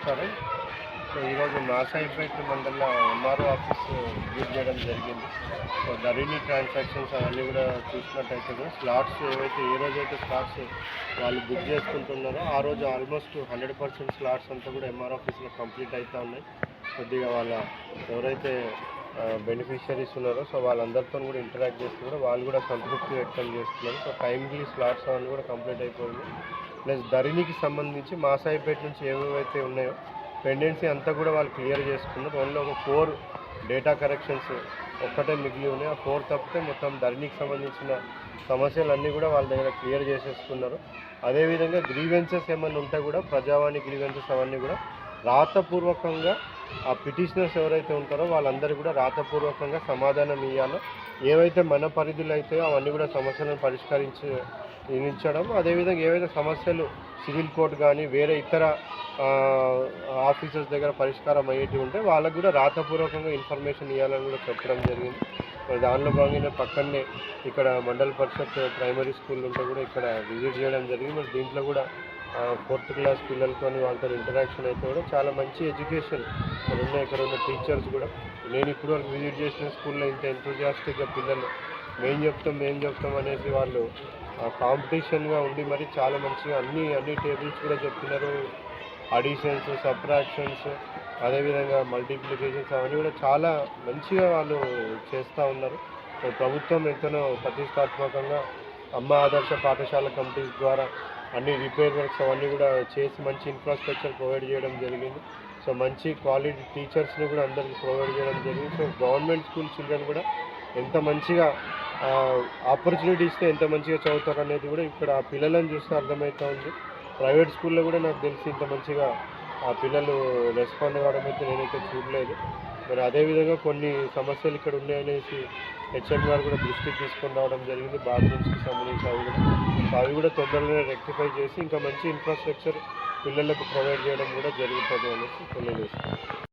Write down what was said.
నమస్కారం. సో ఈరోజు నాసాయిపేట మండల ఎంఆర్ఓ ఆఫీస్ విజిట్ చేయడం జరిగింది. సో ధరణి ట్రాన్సాక్షన్స్ అవన్నీ కూడా చూసినట్టయితే కూడా స్లాట్స్ ఏవైతే ఏ రోజైతే స్లాట్స్ వాళ్ళు బుక్ చేసుకుంటున్నారో ఆ రోజు ఆల్మోస్ట్ 100% స్లాట్స్ అంతా కూడా ఎంఆర్ఓ ఆఫీస్లో కంప్లీట్ అవుతూ ఉన్నాయి. కొద్దిగా వాళ్ళ ఎవరైతే బెనిఫిషియరీస్ ఉన్నారో సో వాళ్ళందరితో కూడా ఇంటరాక్ట్ చేస్తూ కూడా వాళ్ళు కూడా సంతృప్తి వ్యక్తం చేస్తున్నారు. సో టైమ్లీ స్లాట్స్ అవన్నీ కూడా కంప్లీట్ అయిపోయింది. ప్లస్ ధరణికి సంబంధించి మాసాయిపేట నుంచి ఏవేవైతే ఉన్నాయో పెండెన్సీ అంతా కూడా వాళ్ళు క్లియర్ చేసుకున్నారు. ఓన్లీ ఒక 4 డేటా కరెక్షన్స్ ఒక్కటే మిగిలి ఉన్నాయి. ఆ 4 తప్పితే మొత్తం ధరణికి సంబంధించిన సమస్యలన్నీ కూడా వాళ్ళ దగ్గర క్లియర్ చేసేసుకున్నారు. అదేవిధంగా గ్రీవెన్సెస్ ఏమైనా ఉంటే కూడా ప్రజావాణి గ్రీవెన్సెస్ అవన్నీ కూడా రాతపూర్వకంగా ఆ పిటిషనర్స్ ఎవరైతే ఉంటారో వాళ్ళందరూ కూడా రాతపూర్వకంగా సమాధానం ఇవ్వాలో, ఏవైతే మన పరిధులు అయితే అవన్నీ కూడా సమస్యలను పరిష్కరించడం, అదేవిధంగా ఏవైతే సమస్యలు సివిల్ కోర్టు కానీ వేరే ఇతర ఆఫీసర్స్ దగ్గర పరిష్కారం అయ్యేటివి ఉంటే వాళ్ళకు కూడా రాతపూర్వకంగా ఇన్ఫర్మేషన్ ఇవ్వాలని కూడా చెప్పడం జరిగింది. మరి దానిలో భాగంగా పక్కనే ఇక్కడ మండల పరిషత్ ప్రైమరీ స్కూల్ ఉంటే కూడా ఇక్కడ విజిట్ చేయడం జరిగింది. మరి దీంట్లో కూడా 4th క్లాస్ పిల్లలతో వాళ్ళతో ఇంటరాక్షన్ అయితే కూడా చాలా మంచి ఎడ్యుకేషన్ ఇక్కడ ఉన్న టీచర్స్ కూడా. నేను ఇప్పుడు వరకు విజిట్ చేసిన స్కూల్లో ఇంత ఎంతూజియాస్టిక్గా పిల్లలు మేం చెప్తాం అనేసి వాళ్ళు కాంపిటీషన్గా ఉండి మరి చాలా మంచిగా అన్ని టేబుల్స్ కూడా చెప్తున్నారు. అడిషన్స్, సబ్ట్రాక్షన్స్, అదేవిధంగా మల్టిప్లికేషన్స్ అవన్నీ కూడా చాలా మంచిగా వాళ్ళు చేస్తూ ఉన్నారు. ప్రభుత్వం ఎంతనో ప్రతిష్టాత్మకంగా అమ్మ ఆదర్శ పాఠశాల కమిటీస్ ద్వారా అన్ని రిపేర్ వర్క్స్ అవన్నీ కూడా చేసి మంచి ఇన్ఫ్రాస్ట్రక్చర్ ప్రొవైడ్ చేయడం జరిగింది. సో మంచి క్వాలిటీ టీచర్స్ని కూడా అందరికీ ప్రొవైడ్ చేయడం జరిగింది. సో గవర్నమెంట్ స్కూల్ చిల్డ్రన్ కూడా ఎంత మంచిగా ఆపర్చునిటీ ఇస్తే ఎంత మంచిగా చదువుతారు అనేది కూడా ఇక్కడ ఆ పిల్లలను చూస్తే అర్థమవుతూ ఉంది. ప్రైవేట్ స్కూల్లో కూడా నాకు తెలిసి ఇంత మంచిగా ఆ పిల్లలు రెస్పాండ్ కావడం అయితే నేనైతే చూడలేదు. మరి అదేవిధంగా కొన్ని సమస్యలు ఇక్కడ ఉన్నాయనేసి హెచ్ఎం గారు కూడా దృష్టికి తీసుకొని రావడం జరిగింది. బాత్రూమ్స్కి సంబంధించి అవి కూడా తొందరగానే రెక్టిఫై చేసి ఇంకా మంచి ఇన్ఫ్రాస్ట్రక్చర్ పిల్లలకు ప్రొవైడ్ చేయడం కూడా జరుగుతుంది అనేసి తెలియజేస్తుంది.